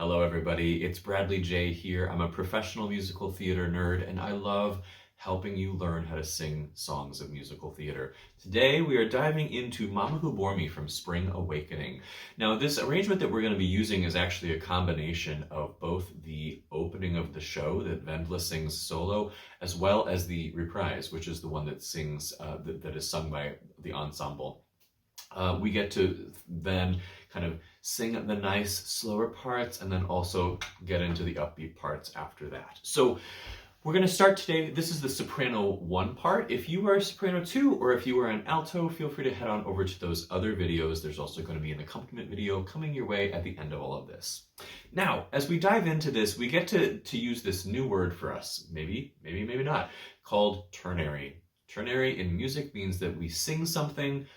Hello everybody, it's Bradley J here. I'm a professional musical theater nerd and I love helping you learn how to sing songs of musical theater. Today we are diving into Mama Who Bore Me from Spring Awakening. Now this arrangement that we're going to be using is actually a combination of both the opening of the show that Wendla sings solo, as well as the reprise, which is the one that sings that is sung by the ensemble. We get to then kind of sing the nice slower parts and then also get into the upbeat parts after that. So we're going to start today. This is the soprano 1 part. If you are a soprano 2 or if you are an alto, feel free to head on over to those other videos. There's also going to be an accompaniment video coming your way at the end of all of this. Now, as we dive into this, we get to use this new word for us, maybe not, called ternary. Ternary in music means that we sing something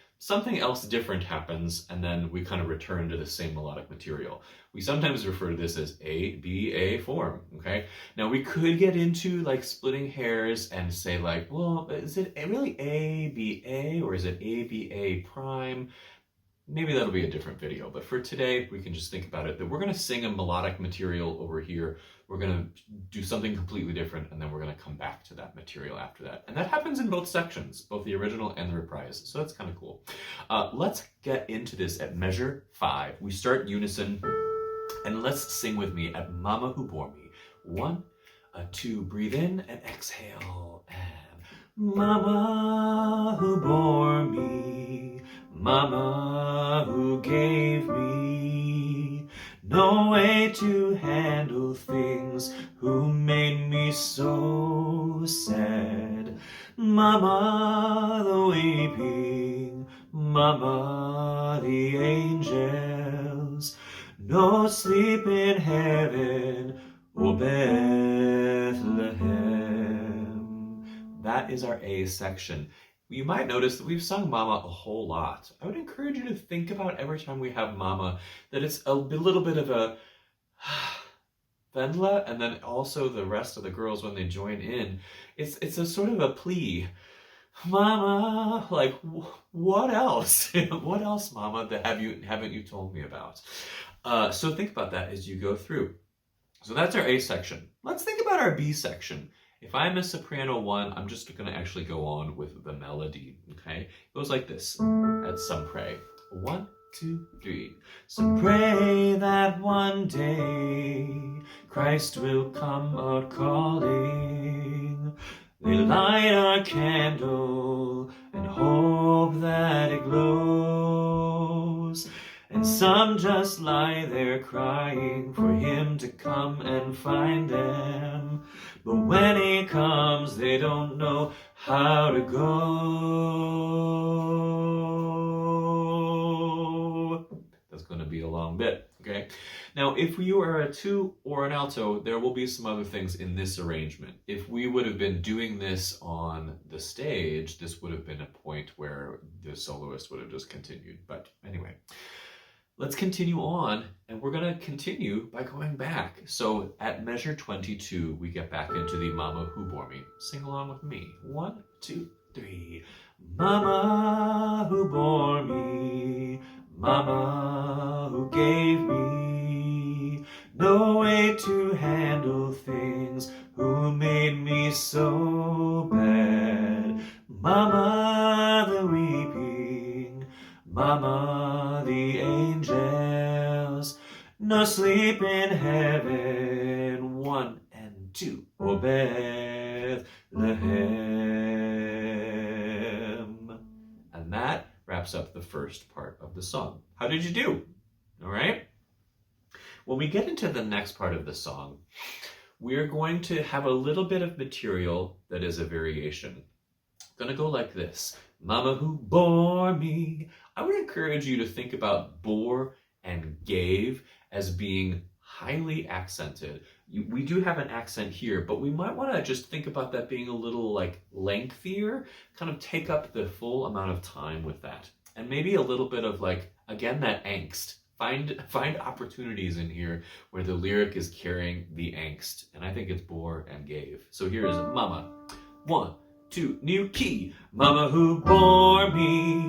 else different happens, and then we kind of return to the same melodic material. We sometimes refer to this as A-B-A form, okay? Now we could get into like splitting hairs and say like, well, is it really A-B-A or is it A-B-A prime? Maybe that'll be a different video, but for today, we can just think about it that we're gonna sing a melodic material over here. We're gonna do something completely different, and then we're gonna come back to that material after that. And that happens in both sections, both the original and the reprise, so that's kind of cool. Let's get into this at measure 5. We start unison, and let's sing with me at Mama Who Bore Me. 1, 2, breathe in and exhale, and Mama who bore me, Mama who gave me no way to handle things, who made me so sad. Mama the weeping, Mama the angels, no sleep in heaven, O Bethlehem. That is our A section. You might notice that we've sung Mama a whole lot. I would encourage you to think about every time we have Mama that it's a little bit of a Wendla, and then also the rest of the girls when they join in. It's a sort of a plea. Mama, like what else? What else, Mama, that haven't you told me about? So think about that as you go through. So that's our A section. Let's think about our B section. If I'm a soprano 1, I'm just going to actually go on with the melody, okay? It goes like this, at some pray. 1, 2, 3. So pray that one day Christ will come a-calling. They light our candle and hope that it glows. And some just lie there crying for him to come and find them. But when he comes, they don't know how to go. That's going to be a long bit, okay? Now, if you are a 2 or an alto, there will be some other things in this arrangement. If we would have been doing this on the stage, this would have been a point where the soloist would have just continued. But anyway. Let's continue on, and we're going to continue by going back. So at measure 22, we get back into the Mama Who Bore Me. Sing along with me. 1, 2, 3. Mama who bore me, Mama who gave me no way to handle things, who made me so bad. Mama the weeping, Mama the angels, no sleep in heaven. 1 and 2, O Bethlehem. And that wraps up the first part of the song. How did you do? All right? When we get into the next part of the song, we're going to have a little bit of material that is a variation. It's going to go like this. Mama who bore me. I would encourage you to think about bore and gave as being highly accented. We do have an accent here, but we might want to just think about that being a little like lengthier, kind of take up the full amount of time with that. And maybe a little bit of like, again, that angst. Find opportunities in here where the lyric is carrying the angst. And I think it's bore and gave. So here is Mama. 1, 2, new key. Mama who bore me,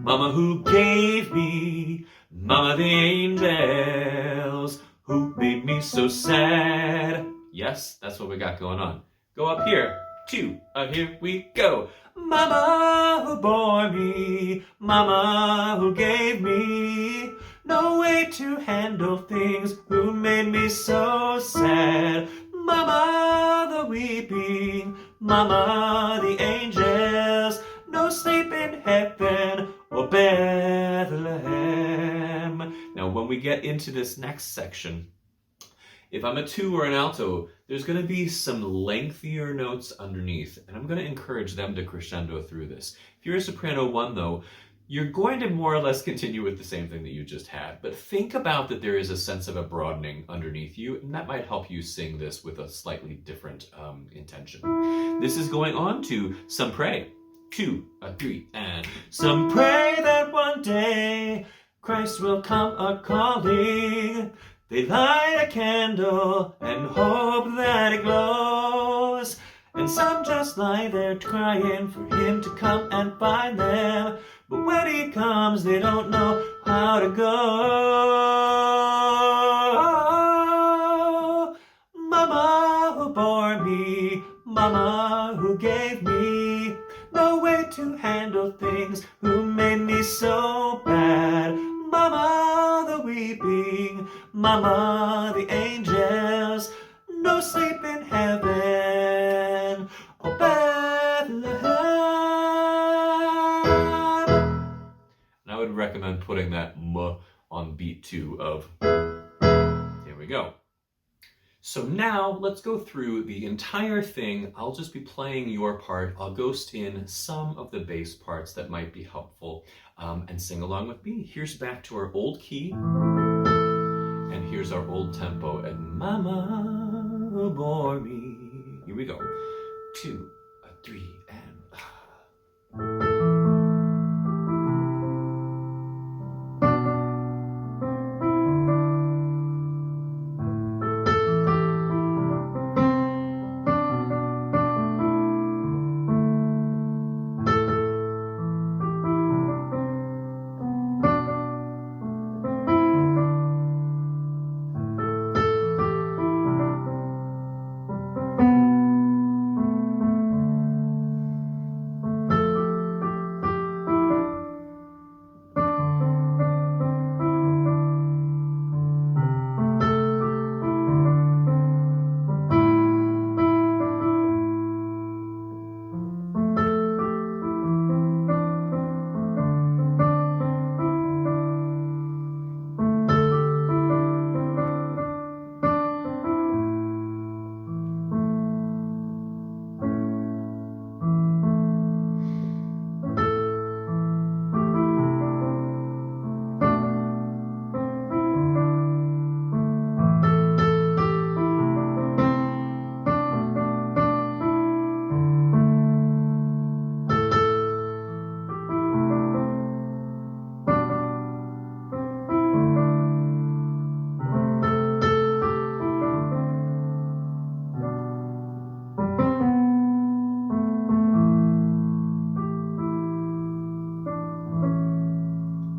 Mama who gave me, Mama the angels, who made me so sad. Yes, that's what we got going on. Go up here. 2. Here we go. Mama who bore me, mama who gave me no way to handle things, who made me so sad. Mama the weeping, mama the angels, no sleep in heaven or Bethlehem. Now when we get into this next section, if I'm a 2 or an alto, there's going to be some lengthier notes underneath, and I'm going to encourage them to crescendo through this. If you're a soprano 1, though, you're going to more or less continue with the same thing that you just had, but think about that there is a sense of a broadening underneath you, and that might help you sing this with a slightly different intention. This is going on to Some Pray. 2, 3, and some pray that one day Christ will come a-calling. They light a candle and hope that it glows. And some just lie there crying for him to come and find them. But when he comes, they don't know how to go. Mama who bore me, mama who gave me no way to handle things, who made me so bad. Mama the weeping, mama the angels, no sleep in heaven, oh Bethlehem. And I would recommend putting that m on beat 2 of, here we go. So now let's go through the entire thing. I'll just be playing your part. I'll ghost in some of the bass parts that might be helpful, and sing along with me. Here's back to our old key, and here's our old tempo, and mama bore me. Here we go. 2, 3, and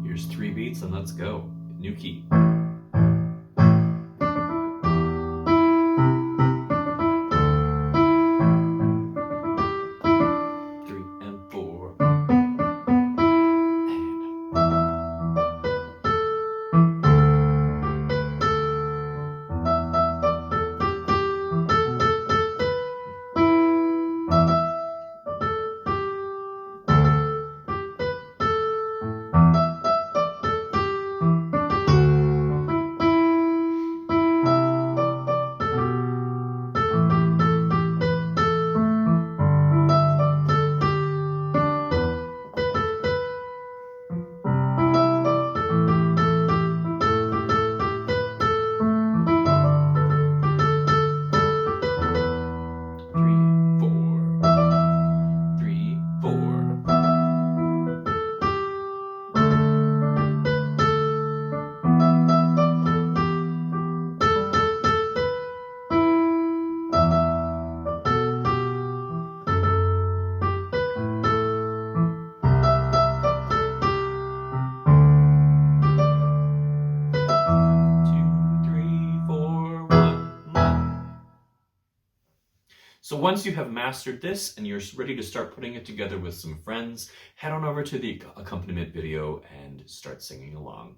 here's 3 beats, and let's go. New key. 3 and 4. So once you have mastered this and you're ready to start putting it together with some friends, head on over to the accompaniment video and start singing along.